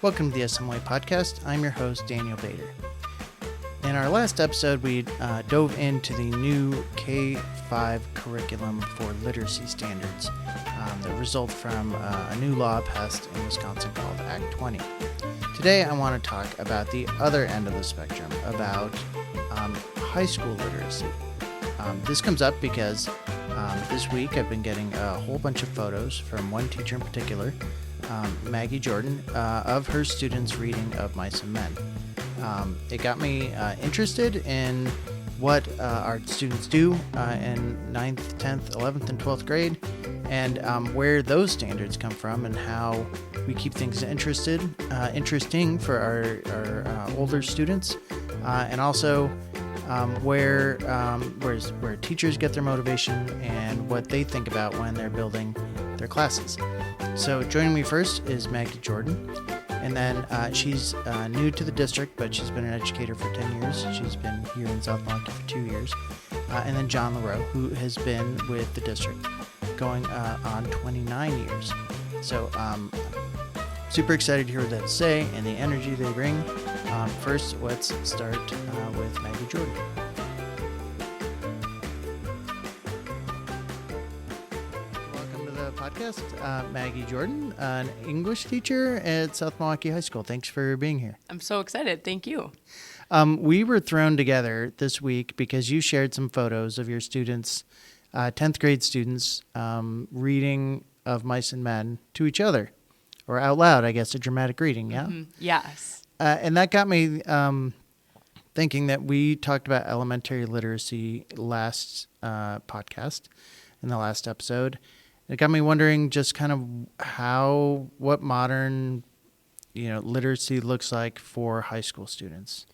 Welcome to the SMY Podcast. I'm your host, Daniel Bader. In our last episode, we dove into the new K-5 curriculum for literacy standards that result from a new law passed in Wisconsin called Act 20. Today, I want to talk about the other end of the spectrum, about high school literacy. This comes up because this week I've been getting a whole bunch of photos from one teacher in particular, Maggie Jordan, of her students' reading of Mice and Men. It got me interested in what our students do in 9th, 10th, 11th, and 12th grade, and where those standards come from and how we keep things interesting for our older students, and also where teachers get their motivation and what they think about when they're building their classes. So joining me first is Maggie Jordan, and then she's new to the district, but she's been an educator for 10 years. She's been here in South Milwaukee for 2 years. And then John LaRoe, who has been with the district going on 29 years. So super excited to hear what they have to say and the energy they bring. First, let's start with Maggie Jordan. Welcome to the podcast, Maggie Jordan, an English teacher at South Milwaukee High School. Thanks for being here. I'm so excited. Thank you. We were thrown together this week because you shared some photos of your students, 10th grade students, reading of Mice and Men to each other, or out loud, I guess, a dramatic reading, yeah? Mm-hmm. Yes. And that got me thinking that we talked about elementary literacy last podcast, in the last episode. It got me wondering just kind of what modern, literacy looks like for high school students.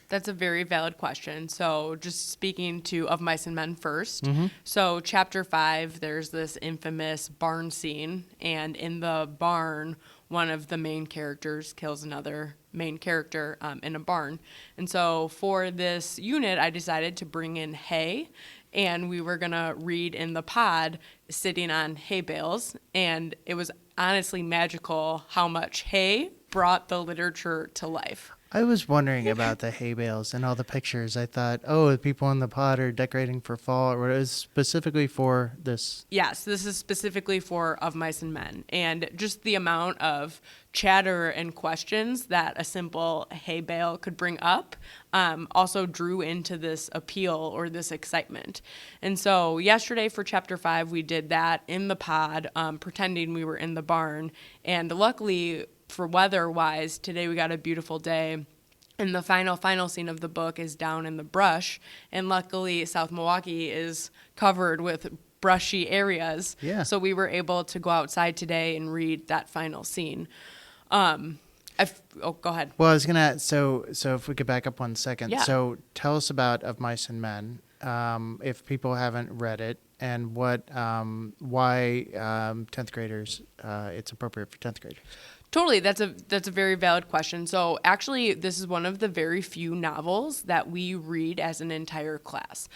That's a very valid question. So just speaking to Of Mice and Men first. Mm-hmm. So chapter 5, there's this infamous barn scene. And in the barn, one of the main characters kills another main character in a barn. And so for this unit, I decided to bring in hay. And we were going to read in the pod sitting on hay bales. And it was honestly magical how much hay brought the literature to life. I was wondering about the hay bales and all the pictures. I thought, the people in the pod are decorating for fall, or it was specifically for this. Yes, this is specifically for Of Mice and Men. And just the amount of chatter and questions that a simple hay bale could bring up also drew into this appeal or this excitement. And so yesterday for chapter 5, we did that in the pod, pretending we were in the barn. And luckily, for weather-wise, today we got a beautiful day, and the final scene of the book is down in the brush, and luckily South Milwaukee is covered with brushy areas, so we were able to go outside today and read that final scene. Go ahead. Well, I was gonna. So if we could back up 1 second. Yeah. So tell us about Of Mice and Men, if people haven't read it, and why 10th graders. It's appropriate for 10th graders. Totally. That's a very valid question. So actually, this is one of the very few novels that we read as an entire class.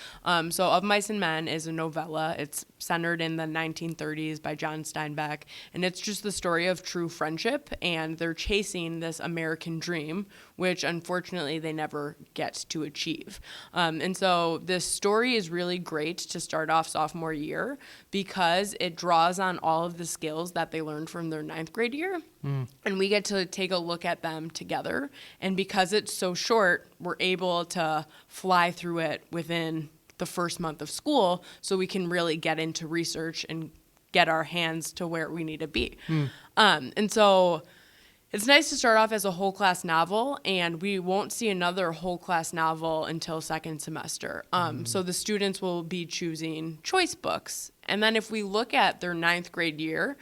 So Of Mice and Men is a novella. It's centered in the 1930s by John Steinbeck. And it's just the story of true friendship. And they're chasing this American dream, which unfortunately they never get to achieve. And so this story is really great to start off sophomore year because it draws on all of the skills that they learned from their 9th grade year. And we get to take a look at them together. And because it's so short, we're able to fly through it within the first month of school so we can really get into research and get our hands to where we need to be. And so it's nice to start off as a whole class novel, and we won't see another whole class novel until second semester. So the students will be choosing choice books. And then if we look at their 9th grade year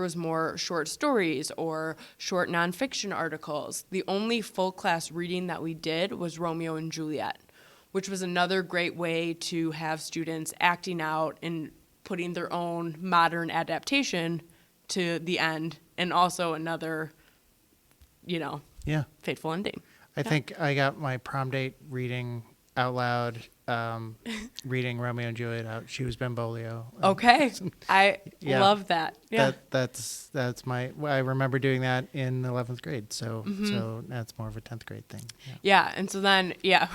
was more short stories or short nonfiction articles. The only full class reading that we did was Romeo and Juliet, which was another great way to have students acting out and putting their own modern adaptation to the end, and also another, fateful ending. I think I got my prom date reading out loud reading Romeo and Juliet out. She was Benvolio. Okay. I Yeah. love that. Yeah. That's my. I remember doing that in 11th grade. So so that's more of a 10th grade thing. Yeah. Yeah, and so then, yeah,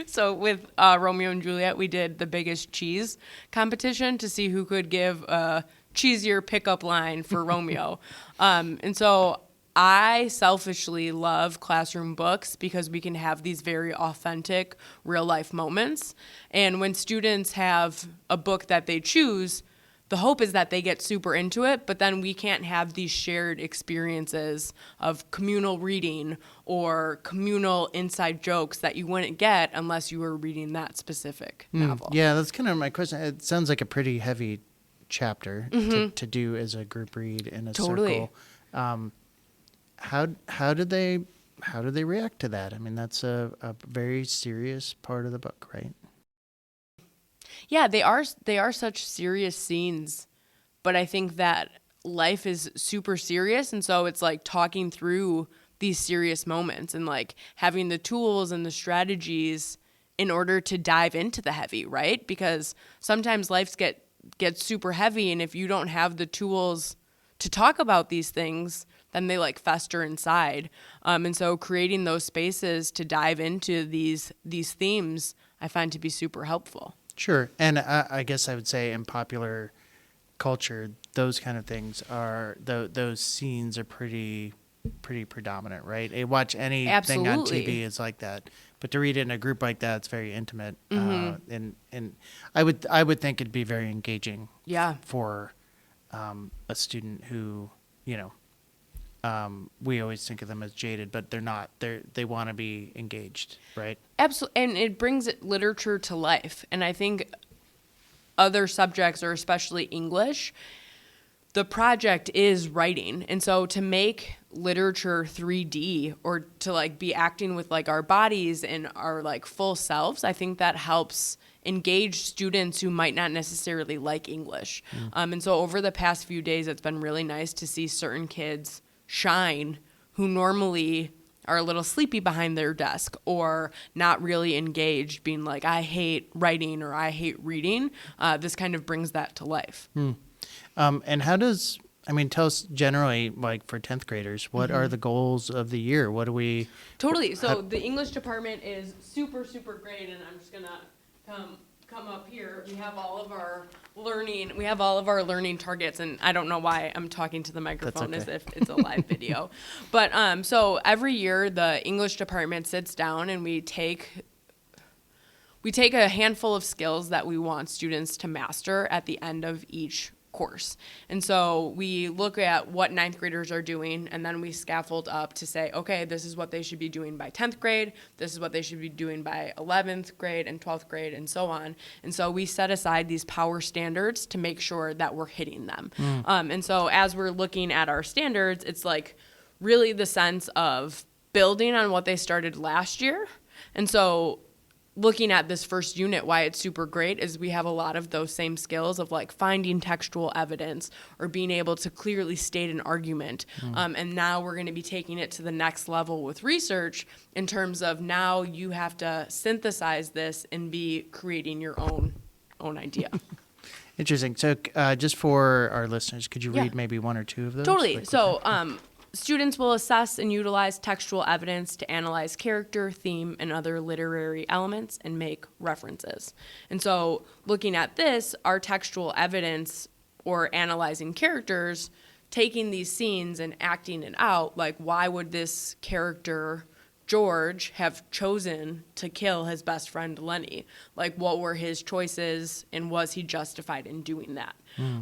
so with Romeo and Juliet, we did the biggest cheese competition to see who could give a cheesier pickup line for Romeo. And so I selfishly love classroom books because we can have these very authentic real life moments. And when students have a book that they choose, the hope is that they get super into it, but then we can't have these shared experiences of communal reading or communal inside jokes that you wouldn't get unless you were reading that specific novel. Yeah, that's kind of my question. It sounds like a pretty heavy chapter to do as a group read in a Totally. circle. How did they react to that? I mean, that's a very serious part of the book, right? Yeah, they are such serious scenes, but I think that life is super serious, and so it's like talking through these serious moments and like having the tools and the strategies in order to dive into the heavy, right? Because sometimes life gets super heavy, and if you don't have the tools to talk about these things, then they like fester inside. And so creating those spaces to dive into these themes, I find to be super helpful. Sure. And I guess I would say in popular culture, those kind of things are, those scenes are pretty predominant, right? You watch anything on Absolutely. TV is like that. But to read it in a group like that, it's very intimate. And I would think it'd be very engaging Yeah. for a student who, we always think of them as jaded, but they're not. They want to be engaged, right? Absolutely. And it brings literature to life. And I think other subjects, or especially English, the project is writing. And so to make literature 3D, or to like be acting with like our bodies and our like full selves, I think that helps engage students who might not necessarily like English. And so over the past few days, it's been really nice to see certain kids shine who normally are a little sleepy behind their desk or not really engaged, being like, I hate writing or I hate reading. This kind of brings that to life. And tell us generally, like for 10th graders, what are the goals of the year? What do we... Totally. So the English department is super, super great, and I'm just gonna come up here. We have all of our learning targets, and I don't know why I'm talking to the microphone as okay. if it's a live video. But so every year the English department sits down and we take a handful of skills that we want students to master at the end of each course. And so we look at what 9th graders are doing, and then we scaffold up to say, okay, this is what they should be doing by 10th grade, this is what they should be doing by 11th grade and 12th grade, and so on. And so we set aside these power standards to make sure that we're hitting them. And so as we're looking at our standards, it's like really the sense of building on what they started last year. And so looking at this first unit, why it's super great is we have a lot of those same skills of like finding textual evidence or being able to clearly state an argument. And now we're going to be taking it to the next level with research in terms of now you have to synthesize this and be creating your own idea. Interesting. So just for our listeners, could you Yeah. read maybe one or two of those? Totally. Like, So students will assess and utilize textual evidence to analyze character, theme, and other literary elements and make references. And so looking at this, our textual evidence or analyzing characters, taking these scenes and acting it out, like why would this character George have chosen to kill his best friend Lenny? Like, what were his choices, and was he justified in doing that?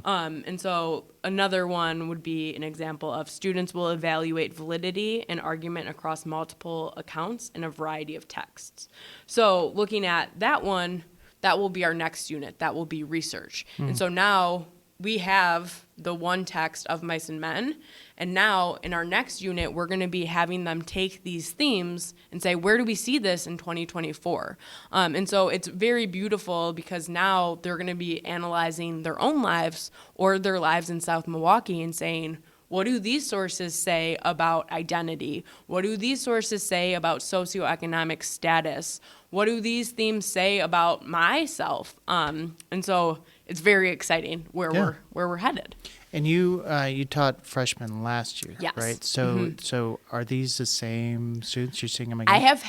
And so another one would be an example of students will evaluate validity and argument across multiple accounts in a variety of texts. So looking at that one, that will be our next unit. That will be research. And so now we have the one text of Mice and Men, and now in our next unit, we're going to be having them take these themes and say, where do we see this in 2024? And so it's very beautiful because now they're going to be analyzing their own lives or their lives in South Milwaukee and saying, what do these sources say about identity? What do these sources say about socioeconomic status? What do these themes say about myself? And so it's very exciting where we're headed. And you taught freshmen last year, Yes. right? So so are these the same students? You're seeing them again? I have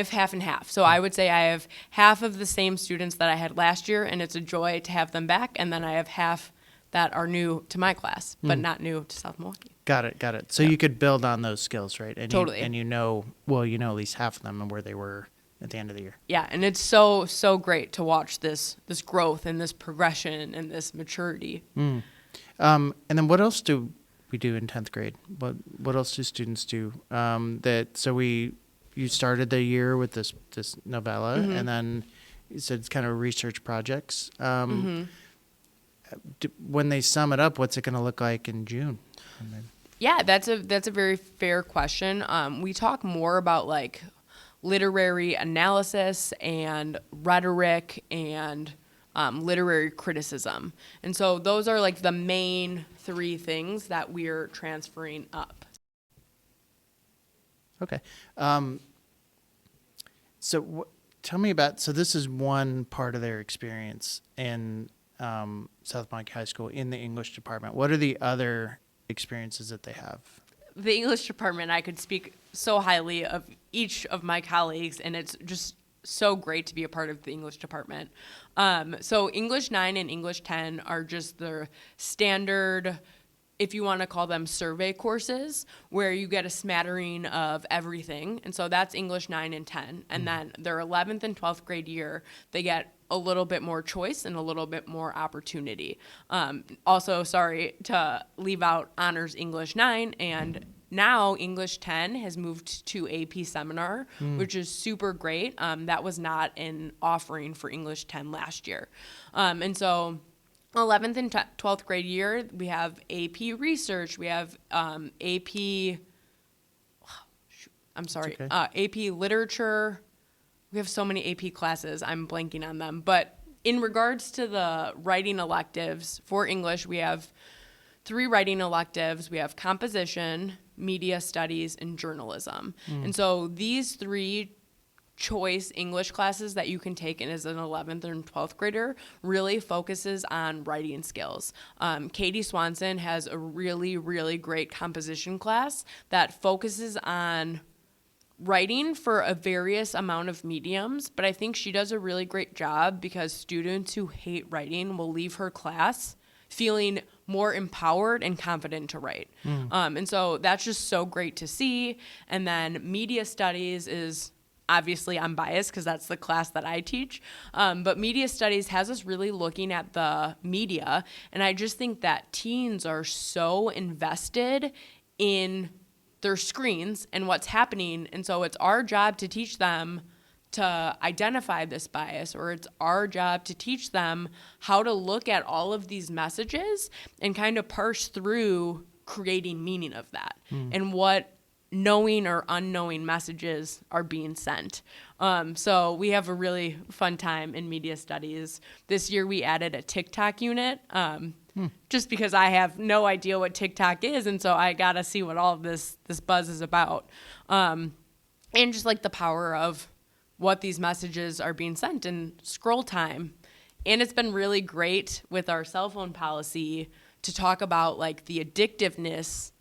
half and half. So I would say I have half of the same students that I had last year, and it's a joy to have them back. And then I have half that are new to my class, but not new to South Milwaukee. Got it. So you could build on those skills, right? And Totally. You know at least half of them and where they were at the end of the year. Yeah, and it's so great to watch this growth and this progression and this maturity. And then what else do we do in 10th grade? What else do students do? You started the year with this novella, and then you said it's kind of research projects. When they sum it up, what's it going to look like in June? Yeah, that's a very fair question. We talk more about like literary analysis and rhetoric and literary criticism. And so those are like the main three things that we're transferring up. Okay. Tell me about, so this is one part of their experience in South Milwaukee High School in the English department. What are the other experiences that they have? The English department, I could speak so highly of each of my colleagues, and it's just so great to be a part of the English department. So English 9 and English 10 are just the standard, if you want to call them survey courses, where you get a smattering of everything. And so that's English 9 and 10. And then their 11th and 12th grade year, they get a little bit more choice and a little bit more opportunity. Also, sorry to leave out Honors English 9, and now English 10 has moved to AP Seminar, which is super great. That was not an offering for English 10 last year. And so 11th and 12th grade year, we have AP Research, we have AP Literature. We have so many AP classes, I'm blanking on them. But in regards to the writing electives for English, we have 3 writing electives. We have composition, media studies, and journalism. And so these 3 choice English classes that you can take in as an 11th and 12th grader really focuses on writing skills. Katie Swanson has a really, really great composition class that focuses on writing for a various amount of mediums, but I think she does a really great job because students who hate writing will leave her class feeling more empowered and confident to write. And so that's just so great to see. And then media studies is, obviously I'm biased because that's the class that I teach, but media studies has us really looking at the media. And I just think that teens are so invested in their screens and what's happening. And so it's our job to teach them to identify this bias, or it's our job to teach them how to look at all of these messages and kind of parse through creating meaning of that and what knowing or unknowing messages are being sent. So we have a really fun time in media studies. This year we added a TikTok unit, just because I have no idea what TikTok is, and so I got to see what all of this buzz is about. And just like the power of what these messages are being sent and scroll time. And it's been really great with our cell phone policy to talk about like the addictiveness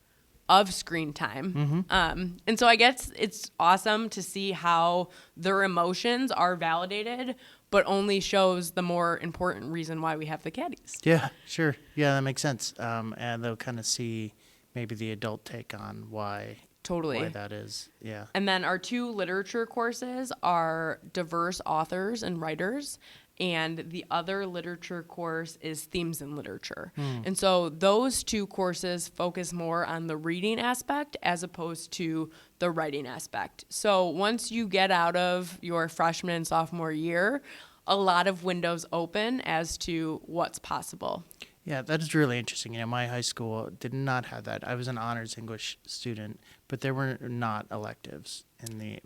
of screen time. And so I guess it's awesome to see how their emotions are validated, but only shows the more important reason why we have the caddies. Yeah, sure. Yeah, that makes sense. And they'll kind of see maybe the adult take on why that is. Yeah. And then our 2 literature courses are diverse authors and writers, and the other literature course is themes in literature. And so those 2 courses focus more on the reading aspect as opposed to the writing aspect. So once you get out of your freshman and sophomore year, a lot of windows open as to what's possible. Yeah, that is really interesting. My high school did not have that. I was an honors English student, but there were not electives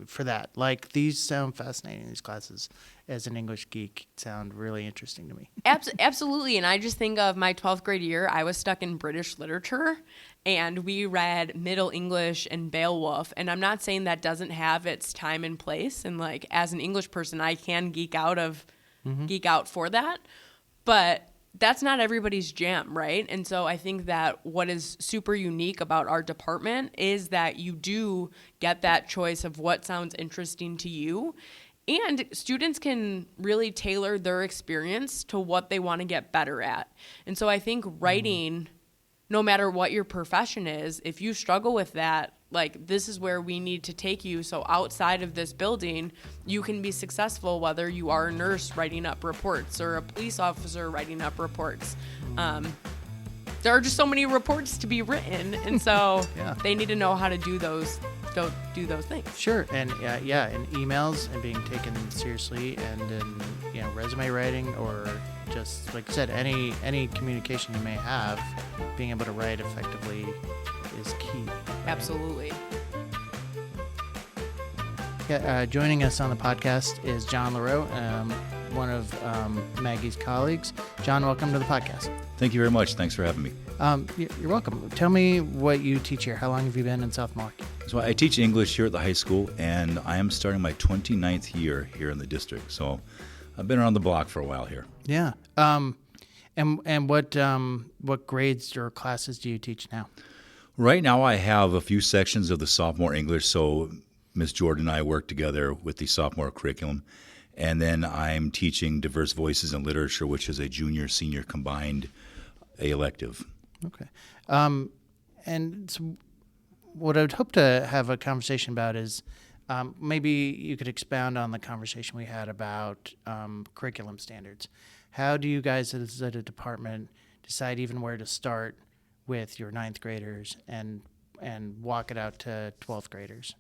for that. Like, these sound fascinating, these classes. As an English geek, sound really interesting to me. Absolutely. And I just think of my 12th grade year, I was stuck in British literature, and we read Middle English and Beowulf. And I'm not saying that doesn't have its time and place. And like, as an English person, I can geek out for that. But that's not everybody's jam, right? And so I think that what is super unique about our department is that you do get that choice of what sounds interesting to you. And students can really tailor their experience to what they want to get better at. And so I think writing, no matter what your profession is, if you struggle with that, like, this is where we need to take you. So outside of this building, you can be successful, whether you are a nurse writing up reports or a police officer writing up reports. There are just so many reports to be written. And so Yeah. they need to know how to do those things. Sure, and and emails and being taken seriously, and in resume writing, or just like I said, any communication you may have, being able to write effectively is key. Right? Absolutely. Yeah, joining us on the podcast is John LaRoe, one of Maggie's colleagues. John, welcome to the podcast. Thank you very much. Thanks for having me. You're welcome. Tell me what you teach here. How long have you been in South Milwaukee? So I teach English here at the high school, and I am starting my 29th year here in the district. So I've been around the block for a while here. Yeah. And what grades or classes do you teach now? Right now I have a few sections of the sophomore English, so Miss Jordan and I work together with the sophomore curriculum. And then I'm teaching diverse voices in literature, which is a junior-senior combined elective. Okay. And so what I'd hope to have a conversation about is maybe you could expound on the conversation we had about curriculum standards. How do you guys as a department decide even where to start with your 9th graders and walk it out to 12th graders?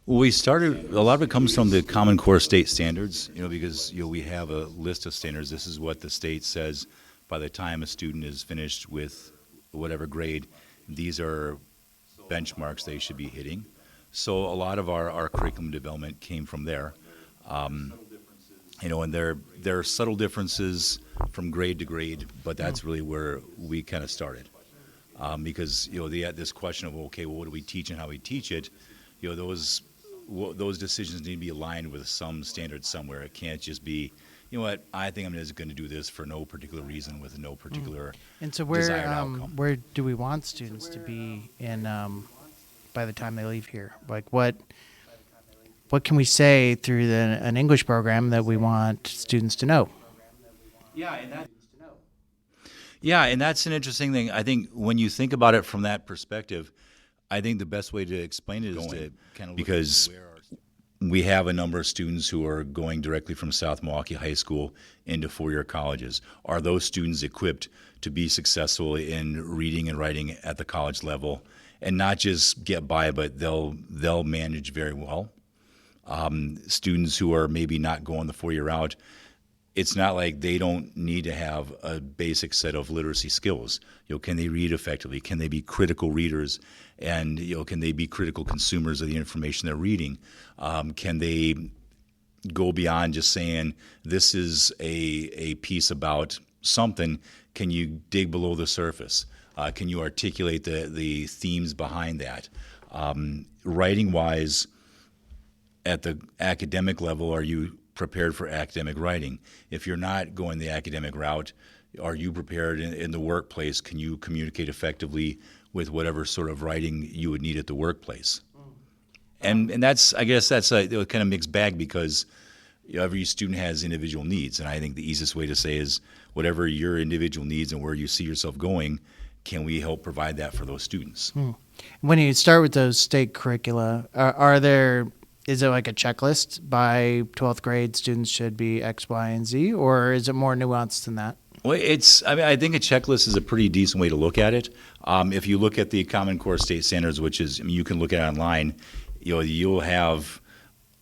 Well, we started, a lot of it comes from the Common Core state standards, because we have a list of standards. This is what the state says by the time a student is finished with whatever grade. These are benchmarks they should be hitting. So a lot of our curriculum development came from there. And there are subtle differences from grade to grade, but that's really where we kind of started. Because, this question of, okay, well, what do we teach and how we teach it, those decisions need to be aligned with some standard somewhere. It can't just be, I think I'm just going to do this for no particular reason with no particular And so desired outcome. where do we want students to be in by the time they leave here? Like, what can we say through an English program that we want students to know? Yeah, and that's an interesting thing. I think when you think about it from that perspective, I think the best way to explain it is to kind of because we have a number of students who are going directly from South Milwaukee High School into four-year colleges. Are those students equipped to be successful in reading and writing at the college level, and not just get by, but they'll manage very well? Students who are maybe not going the four-year route, it's not like they don't need to have a basic set of literacy skills. Can they read effectively? Can they be critical readers? And can they be critical consumers of the information they're reading? Can they go beyond just saying this is a piece about something? Can you dig below the surface? Can you articulate the themes behind that? Writing-wise, at the academic level, are you prepared for academic writing? If you're not going the academic route, are you prepared in the workplace? Can you communicate effectively with whatever sort of writing you would need at the workplace? And that's, I guess that's a kind of mixed bag, because every student has individual needs, and I think the easiest way to say is whatever your individual needs and where you see yourself going, can we help provide that for those students? When you start with those state curricula, is it like a checklist by 12th grade students should be X, Y, and Z, or is it more nuanced than that? Well, I think a checklist is a pretty decent way to look at it. If you look at the Common Core state standards, which is, you can look at it online, you'll have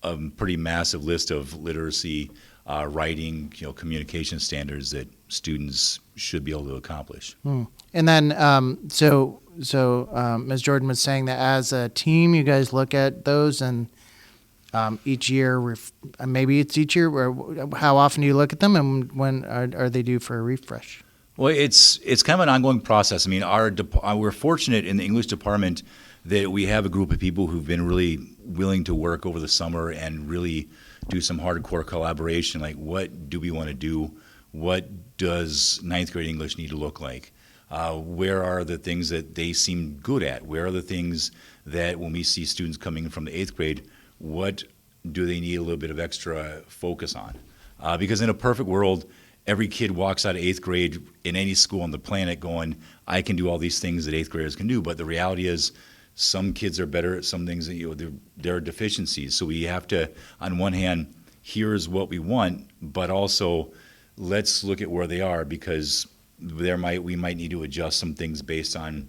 a pretty massive list of literacy writing, communication standards that students should be able to accomplish. And then, so Ms. Jordan was saying that as a team, you guys look at those and each year, maybe it's each year, or how often do you look at them, and when are they due for a refresh? Well, it's kind of an ongoing process. I mean, we're fortunate in the English department that we have a group of people who've been really willing to work over the summer and really do some hardcore collaboration. Like, what do we want to do? What does ninth grade English need to look like? Where are the things that they seem good at? Where are the things that when we see students coming in from the eighth grade, what do they need a little bit of extra focus on? Because in a perfect world, every kid walks out of eighth grade in any school on the planet going, I can do all these things that eighth graders can do. But the reality is some kids are better at some things that there are deficiencies. So we have to, on one hand, here's what we want, but also let's look at where they are, because we might need to adjust some things based on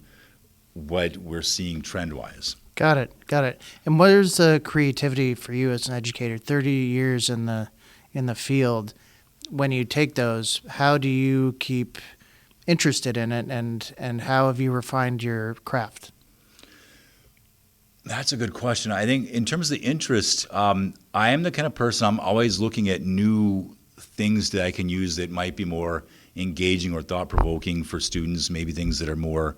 what we're seeing trend-wise. Got it. And where's the creativity for you as an educator? 30 years in the field. When you take those, how do you keep interested in it, and how have you refined your craft? That's a good question. I think in terms of the interest, I am the kind of person, I'm always looking at new things that I can use that might be more engaging or thought-provoking for students, maybe things that are more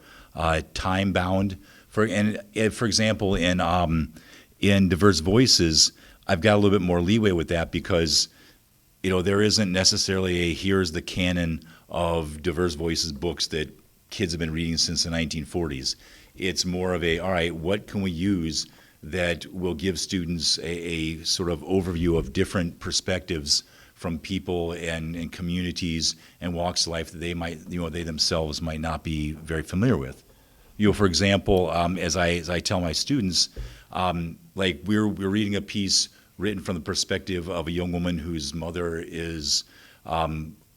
time-bound. For example, in Diverse Voices, I've got a little bit more leeway with that because there isn't necessarily here's the canon of Diverse Voices books that kids have been reading since the 1940s. It's more of all right, what can we use that will give students a sort of overview of different perspectives from people and communities and walks of life that they themselves might not be very familiar with. For example, as I tell my students, like we're reading a piece written from the perspective of a young woman whose mother is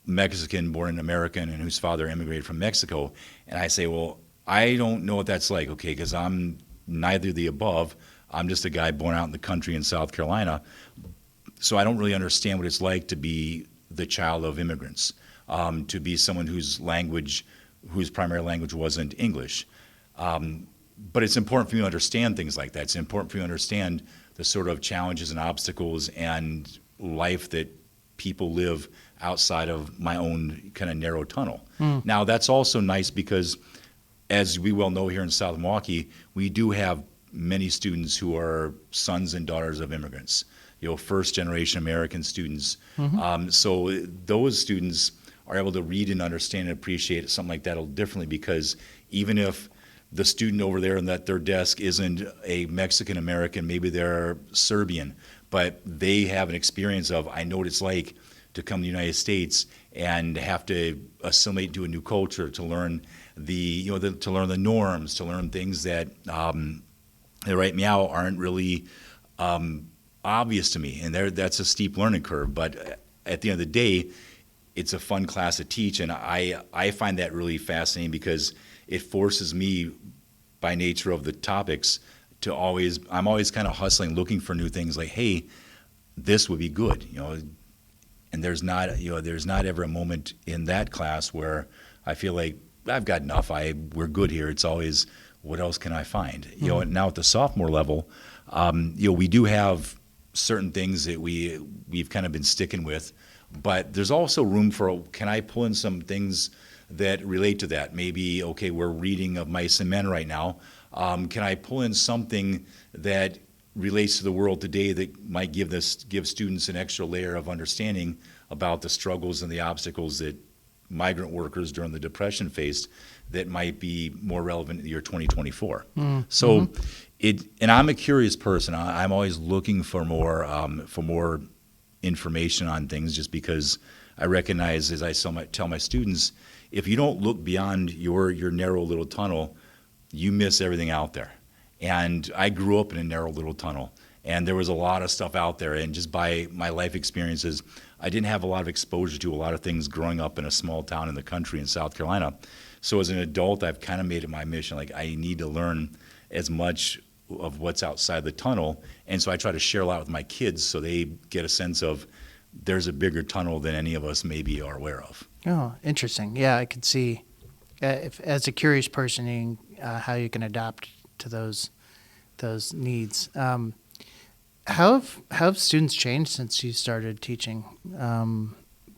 Mexican, born in America, and whose father immigrated from Mexico. And I say, well, I don't know what that's like, okay, because I'm neither of the above. I'm just a guy born out in the country in South Carolina. So I don't really understand what it's like to be the child of immigrants, to be someone whose primary language wasn't English. But it's important for me to understand things like that. It's important for me to understand the sort of challenges and obstacles and life that people live outside of my own kind of narrow tunnel. Now, that's also nice because, as we well know here in South Milwaukee, we do have many students who are sons and daughters of immigrants, first-generation American students. So those students are able to read and understand and appreciate something like that a little differently, because even if the student over there and at their desk isn't a Mexican American, maybe they're Serbian, but they have an experience of, I know what it's like to come to the United States and have to assimilate to a new culture, to learn to learn the norms, to learn things that right now aren't really obvious to me, and that's a steep learning curve. But at the end of the day, it's a fun class to teach, and I find that really fascinating because it forces me, by nature of the topics, I'm always kind of hustling, looking for new things. Like, hey, this would be good, And there's not ever a moment in that class where I feel like I've got enough. We're good here. It's always, what else can I find? Now at the sophomore level, we do have certain things that we've kind of been sticking with, but there's also room for, can I pull in some things that relate to that? Maybe, okay, we're reading of Mice and Men right now. Can I pull in something that relates to the world today that might give students an extra layer of understanding about the struggles and the obstacles that migrant workers during the Depression faced that might be more relevant in the year 2024. So and I'm a curious person. I'm always looking for more information on things, just because I recognize, as I tell my students, if you don't look beyond your narrow little tunnel, you miss everything out there. And I grew up in a narrow little tunnel, and there was a lot of stuff out there. And just by my life experiences, I didn't have a lot of exposure to a lot of things growing up in a small town in the country in South Carolina. So as an adult, I've kind of made it my mission, like I need to learn as much of what's outside the tunnel. And so I try to share a lot with my kids so they get a sense of there's a bigger tunnel than any of us maybe are aware of. Oh, interesting. Yeah, I could see, if as a curious person, how you can adapt to those needs. How have students changed since you started teaching?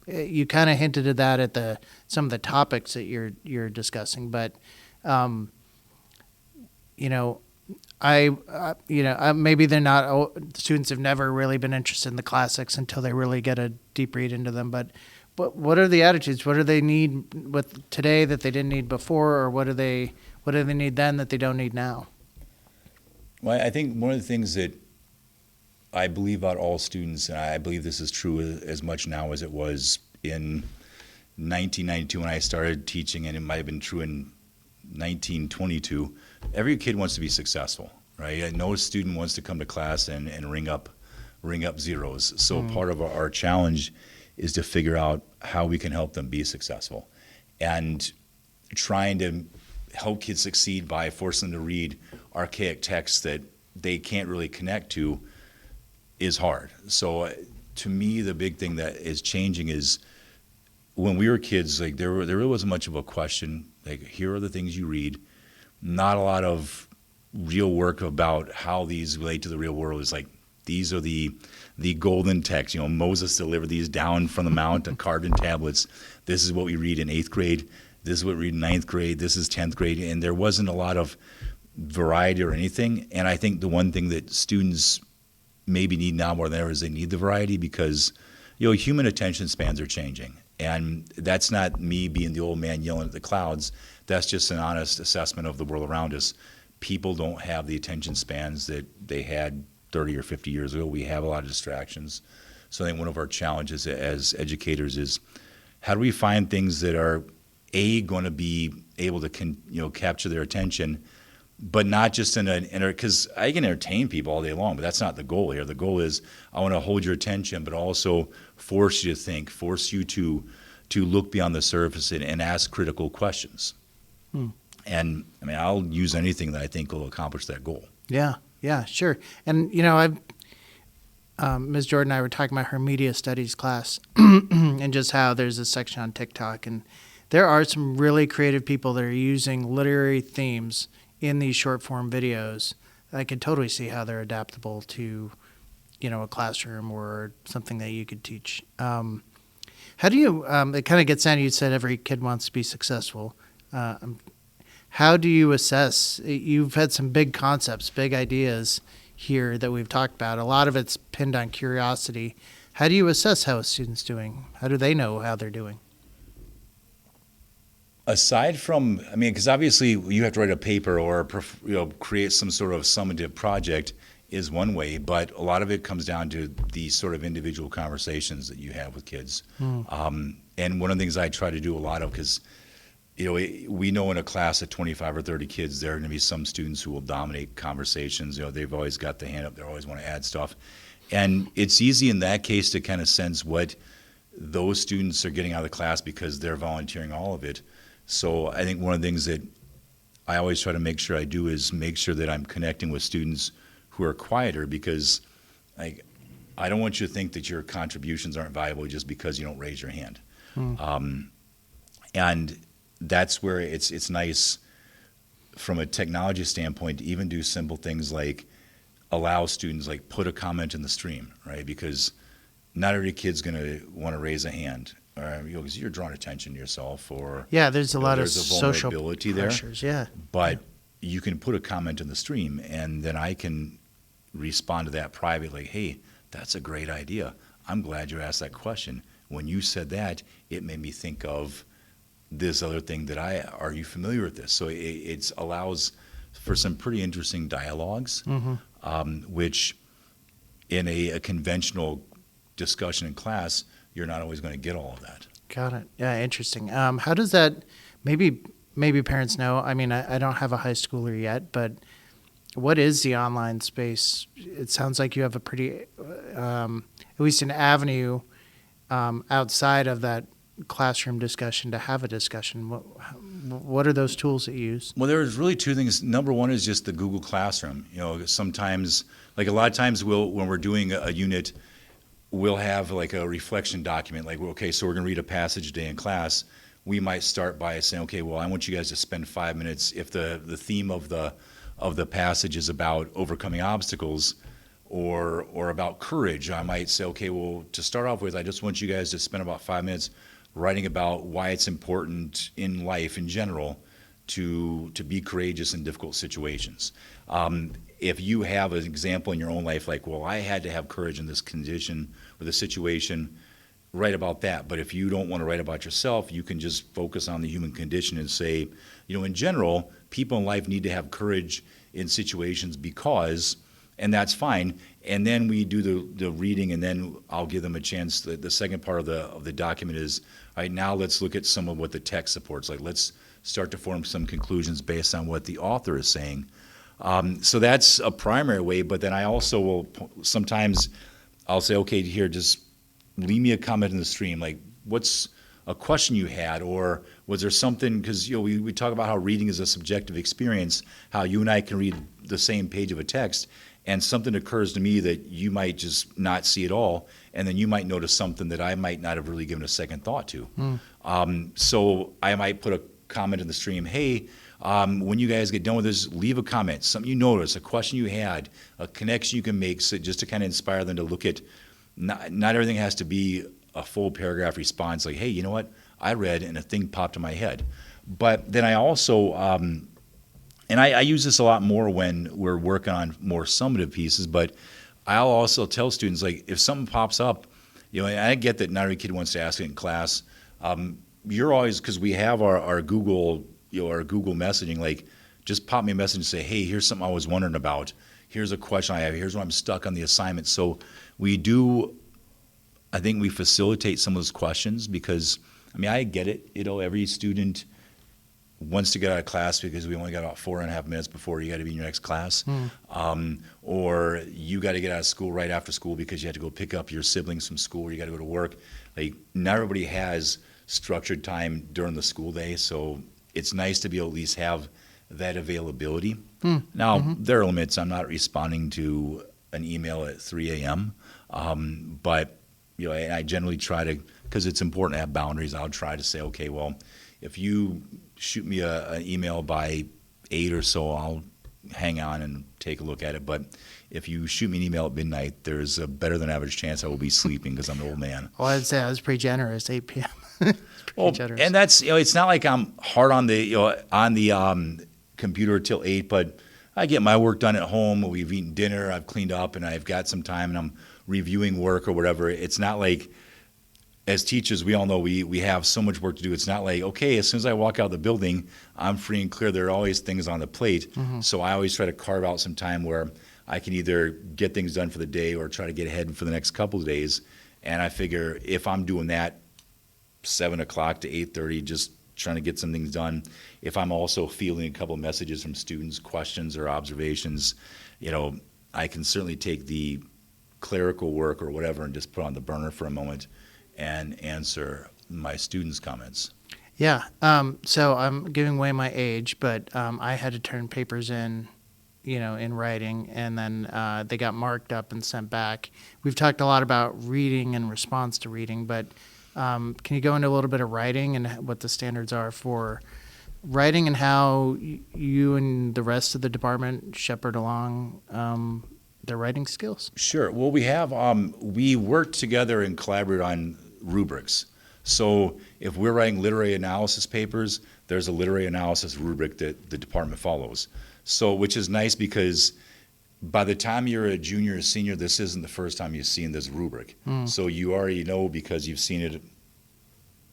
You kind of hinted at that at some of the topics that you're discussing, but maybe they're not. Students have never really been interested in the classics until they really get a deep read into them. But what are the attitudes? What do they need with today that they didn't need before, or what do they need then that they don't need now? Well, I think one of the things that I believe about all students, and I believe this is true as much now as it was in 1992 when I started teaching, and it might have been true in 1922, every kid wants to be successful, right? No student wants to come to class and ring up zeros. So part of our challenge is to figure out how we can help them be successful. And trying to help kids succeed by forcing them to read archaic texts that they can't really connect to is hard. So to me, the big thing that is changing is when we were kids, like there really wasn't much of a question. Like, here are the things you read. Not a lot of real work about how these relate to the real world. It's like, these are the golden texts. Moses delivered these down from the mount and carved in tablets. This is what we read in 8th grade. This is what we read in 9th grade. This is 10th grade. And there wasn't a lot of variety or anything. And I think the one thing that students maybe need now more than ever is they need the variety, because human attention spans are changing. And that's not me being the old man yelling at the clouds. That's just an honest assessment of the world around us. People don't have the attention spans that they had 30 or 50 years ago. We have a lot of distractions. So I think one of our challenges as educators is, how do we find things that are going to be able to capture their attention, but not just because I can entertain people all day long, but that's not the goal here. The goal is, I want to hold your attention, but also force you to think, force you to look beyond the surface and ask critical questions. And I'll use anything that I think will accomplish that goal. Yeah, sure. And Ms. Jordan and I were talking about her media studies class and just how there's a section on TikTok, and there are some really creative people that are using literary themes in these short form videos. I could totally see how they're adaptable to, a classroom or something that you could teach. How do you, it kind of gets down, you said every kid wants to be successful. How do you assess, you've had some big concepts, big ideas here that we've talked about. A lot of it's pinned on curiosity. How do you assess how a student's doing? How do they know how they're doing? Aside from, because obviously you have to write a paper or create some sort of summative project is one way, but a lot of it comes down to the sort of individual conversations that you have with kids. And one of the things I try to do a lot of, because we know in a class of 25 or 30 kids, there are going to be some students who will dominate conversations. They've always got the hand up. They always want to add stuff. And it's easy in that case to kind of sense what those students are getting out of the class because they're volunteering all of it. So I think one of the things that I always try to make sure I do is make sure that I'm connecting with students who are quieter, because I don't want you to think that your contributions aren't valuable just because you don't raise your hand. And that's where it's nice from a technology standpoint to even do simple things like allow students, like, put a comment in the stream, right? Because not every kid's going to want to raise a hand, because you're drawing attention to yourself, or there's a lot of social social pressures there. But you can put a comment in the stream, and then I can respond to that privately. Hey, that's a great idea. I'm glad you asked that question. When you said that, it made me think of this other thing are you familiar with this? So it allows for some pretty interesting dialogues, which in a conventional discussion in class, you're not always going to get all of that. Got it. Yeah, interesting. How does that, maybe parents know, I don't have a high schooler yet, but what is the online space? It sounds like you have a pretty, at least an avenue outside of that classroom discussion to have a discussion. What are those tools that you use? Well, there's really two things. Number one is just the Google Classroom. Sometimes, like a lot of times when we're doing a unit, we'll have like a reflection document, like, okay, so we're going to read a passage today in class. We might start by saying, okay, well, I want you guys to spend 5 minutes. If the theme of the passage is about overcoming obstacles or about courage, I might say, okay, well, to start off with, I just want you guys to spend about 5 minutes writing about why it's important in life in general to be courageous in difficult situations. If you have an example in your own life, like, well, I had to have courage in this condition or the situation, write about that. But if you don't want to write about yourself, you can just focus on the human condition and say, in general, people in life need to have courage in situations because, and that's fine. And then we do the reading, and then I'll give them a chance. The second part of the document is, all right, now let's look at some of what the text supports. Like, let's start to form some conclusions based on what the author is saying. So that's a primary way, but then I also will sometimes I'll say, okay, here, just leave me a comment in the stream. Like, what's a question you had, or was there something, because we talk about how reading is a subjective experience, how you and I can read the same page of a text, and something occurs to me that you might just not see at all, and then you might notice something that I might not have really given a second thought to. So I might put a comment in the stream, hey, when you guys get done with this, leave a comment, something you notice, a question you had, a connection you can make, so just to kind of inspire them to look at, not everything has to be a full paragraph response, like, hey, you know what, I read and a thing popped in my head. But then I also, and I use this a lot more when we're working on more summative pieces, but I'll also tell students, like, if something pops up, and I get that not every kid wants to ask it in class, you're always, because we have our Google, our Google messaging, like, just pop me a message and say, hey, here's something I was wondering about. Here's a question I have. Here's where I'm stuck on the assignment. So I think we facilitate some of those questions because, I get it. Every student wants to get out of class because we only got about 4.5 minutes before you got to be in your next class. Or you got to get out of school right after school because you have to go pick up your siblings from school or you got to go to work. Like, not everybody has structured time during the school day, so it's nice to be able to at least have that availability. Now, there are limits. I'm not responding to an email at 3 a.m., but I generally try to, because it's important to have boundaries, I'll try to say, okay, well, if you shoot me an email by 8 or so, I'll hang on and take a look at it. But if you shoot me an email at midnight, there's a better than average chance I will be sleeping because I'm an old man. Well, I'd say I was pretty generous, 8 p.m. Generous. And that's, it's not like I'm hard on the computer till 8, but I get my work done at home. We've eaten dinner, I've cleaned up, and I've got some time, and I'm reviewing work or whatever. It's not like, as teachers, we all know we have so much work to do. It's not like, okay, as soon as I walk out of the building, I'm free and clear. There are always things on the plate. So I always try to carve out some time where I can either get things done for the day or try to get ahead for the next couple of days. And I figure if I'm doing that 7 o'clock to 8:30, just trying to get some things done, if I'm also fielding a couple of messages from students, questions or observations, I can certainly take the clerical work or whatever and just put on the burner for a moment and answer my students' comments. Yeah. So I'm giving away my age, but I had to turn papers in, in writing, and then they got marked up and sent back. We've talked a lot about reading and response to reading, but can you go into a little bit of writing and what the standards are for writing and how you and the rest of the department shepherd along their writing skills? Sure. Well, we work together and collaborate on rubrics. So if we're writing literary analysis papers, there's a literary analysis rubric that the department follows. So, which is nice because by the time you're a junior or senior, this isn't the first time you've seen this rubric. So you already know, because you've seen it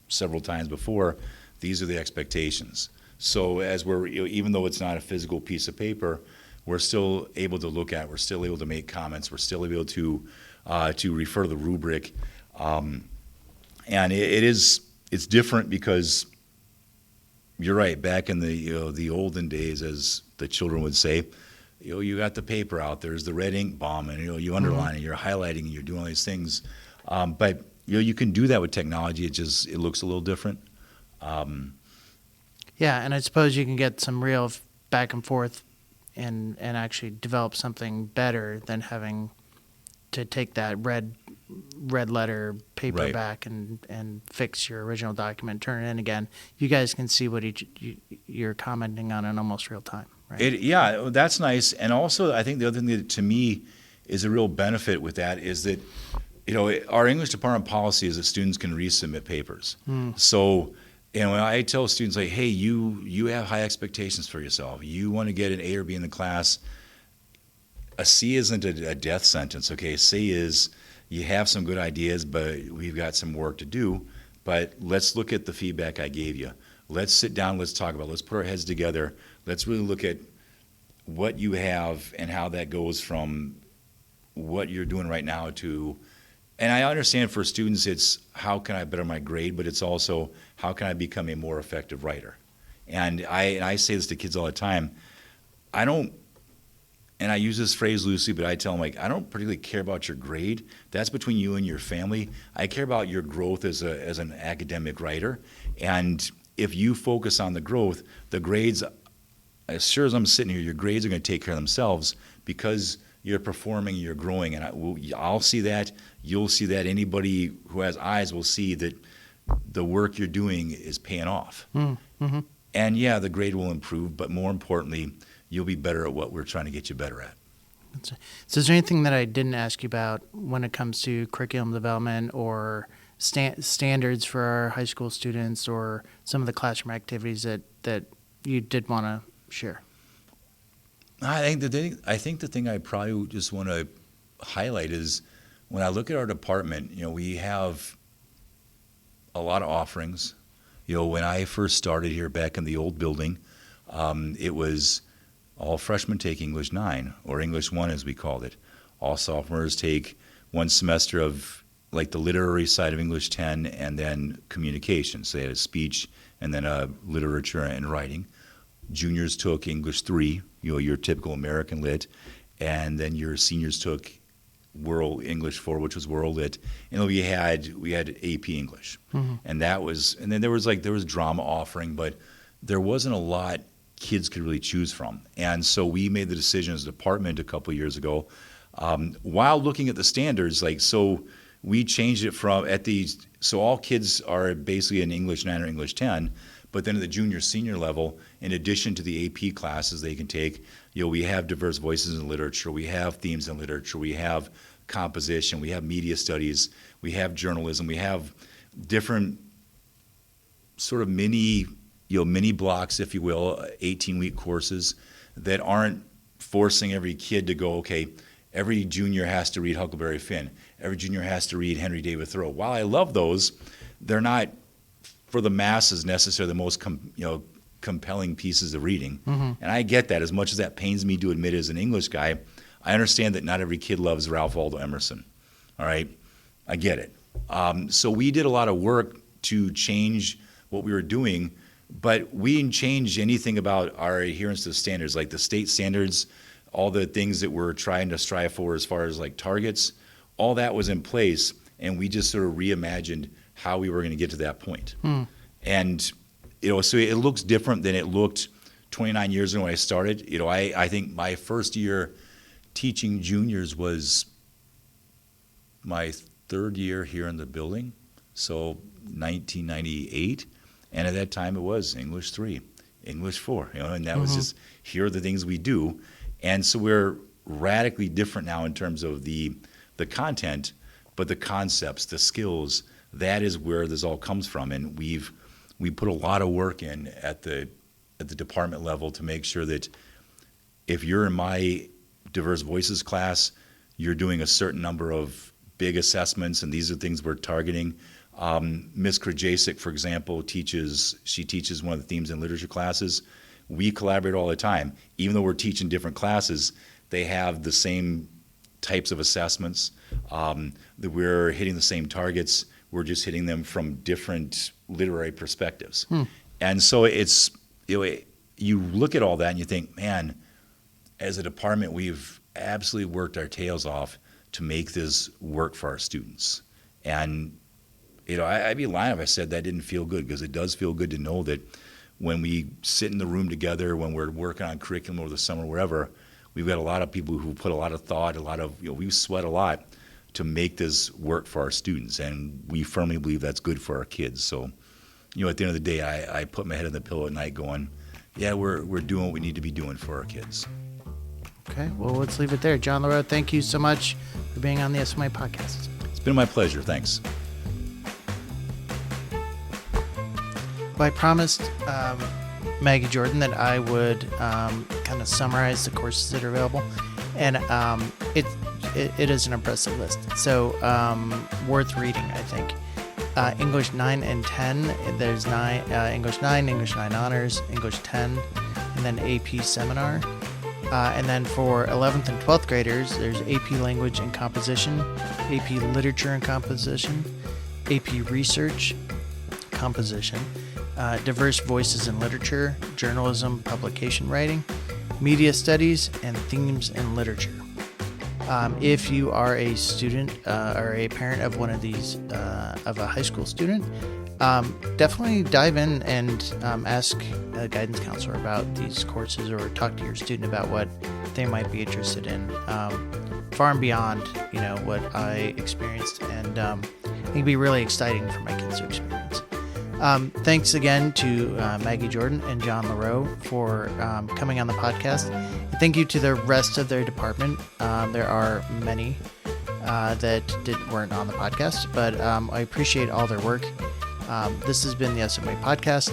several times before, these are the expectations. So as even though it's not a physical piece of paper, we're still able to look at, we're still able to make comments, we're still able to refer to the rubric. And it's different because you're right, back in the olden days, as the children would say, you got the paper out, there's the red ink bomb, and you underline it, you're highlighting, and you're doing all these things. But you can do that with technology. It looks a little different. Yeah, and I suppose you can get some real back and forth and actually develop something better than having to take that red red letter paper Right. back and fix your original document, turn it in again. You guys can see what you're commenting on in almost real time, right? Yeah, that's nice. And also, I think the other thing that to me is a real benefit with that is that, our English department policy is that students can resubmit papers. So, when I tell students like, hey, you have high expectations for yourself. You want to get an A or B in the class. A C isn't a death sentence, okay? C is you have some good ideas, but we've got some work to do. But let's look at the feedback I gave you. Let's sit down, let's talk about it. Let's put our heads together. Let's really look at what you have and how that goes from what you're doing right now to, and I understand for students it's how can I better my grade, but it's also how can I become a more effective writer. And I say this to kids all the time. I don't, and I use this phrase loosely, but I tell them, like, I don't particularly care about your grade. That's between you and your family. I care about your growth as an academic writer. And if you focus on the growth, the grades, as sure as I'm sitting here, your grades are going to take care of themselves because you're performing, you're growing. And I'll see that. You'll see that. Anybody who has eyes will see that the work you're doing is paying off. Mm-hmm. And yeah, the grade will improve, but more importantly, you'll be better at what we're trying to get you better at. So is there anything that I didn't ask you about when it comes to curriculum development or standards for our high school students or some of the classroom activities that you did want to share? I think the thing I probably just want to highlight is when I look at our department, we have a lot of offerings. When I first started here back in the old building, it was all freshmen take English 9, or English 1 as we called it. All sophomores take one semester of like the literary side of English 10 and then communication. So they had a speech and then a literature and writing. Juniors took English 3, your typical American lit, and then your seniors took World English 4, which was World Lit, and we had AP English, and then there was drama offering, but there wasn't a lot kids could really choose from, and so we made the decision as a department a couple of years ago, while looking at the standards, we changed it so all kids are basically in English 9 or English 10. But then at the junior senior level, in addition to the AP classes they can take, we have diverse voices in literature, we have themes in literature, we have composition, we have media studies, we have journalism, we have different sort of mini blocks, if you will, 18-week courses that aren't forcing every kid to go, okay, every junior has to read Huckleberry Finn, every junior has to read Henry David Thoreau. While I love those, they're not for the masses necessarily the most compelling pieces of reading. And I get that. As much as that pains me to admit as an English guy, I understand that not every kid loves Ralph Waldo Emerson. All right? I get it. So we did a lot of work to change what we were doing, but we didn't change anything about our adherence to the standards, like the state standards, all the things that we're trying to strive for as far as like targets, all that was in place, and we just sort of reimagined how we were going to get to that point. And, so it looks different than it looked 29 years ago when I started. I think my first year teaching juniors was my third year here in the building, so 1998. And at that time it was English 3, English 4, and that was just, here are the things we do. And so we're radically different now in terms of the content, but the concepts, the skills, that is where this all comes from, and we put a lot of work in at the department level to make sure that if you're in my diverse voices class, you're doing a certain number of big assessments, and these are things we're targeting. Ms. Krajacek, for example, teaches one of the themes in literature classes. We collaborate all the time, even though we're teaching different classes. They have the same types of assessments. That we're hitting the same targets. We're just hitting them from different literary perspectives. And so it's, you look at all that and you think, man, as a department, we've absolutely worked our tails off to make this work for our students. And, I'd be lying if I said that didn't feel good, because it does feel good to know that when we sit in the room together, when we're working on curriculum over the summer, wherever, we've got a lot of people who put a lot of thought, we sweat a lot to make this work for our students, and we firmly believe that's good for our kids. So, at the end of the day, I put my head on the pillow at night going, yeah, we're doing what we need to be doing for our kids. Okay, well, let's leave it there. John LaRoe, thank you so much for being on the SMI podcast. It's been my pleasure. Thanks. Well, I promised Maggie Jordan that I would kind of summarize the courses that are available, and it is an impressive list. So worth reading, I think. English 9 and 10. There's English 9, English 9 Honors, English 10, and then AP Seminar. And then for 11th and 12th graders, there's AP Language and Composition, AP Literature and Composition, AP Research, Composition, Diverse Voices in Literature, Journalism, Publication Writing, Media Studies, and Themes in Literature. If you are a student or a parent of one of these, of a high school student, definitely dive in and ask a guidance counselor about these courses, or talk to your student about what they might be interested in, far and beyond, what I experienced, and I think it'd be really exciting for my kids to experience. Thanks again to Maggie Jordan and John LaRoe for coming on the podcast. And thank you to the rest of their department. There are many that weren't on the podcast, but I appreciate all their work. This has been the SMA podcast.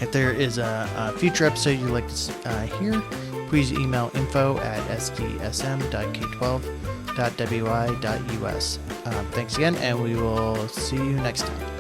If there is a future episode you'd like to hear, please email info@sdsm.k12.wy.us. Thanks again, and we will see you next time.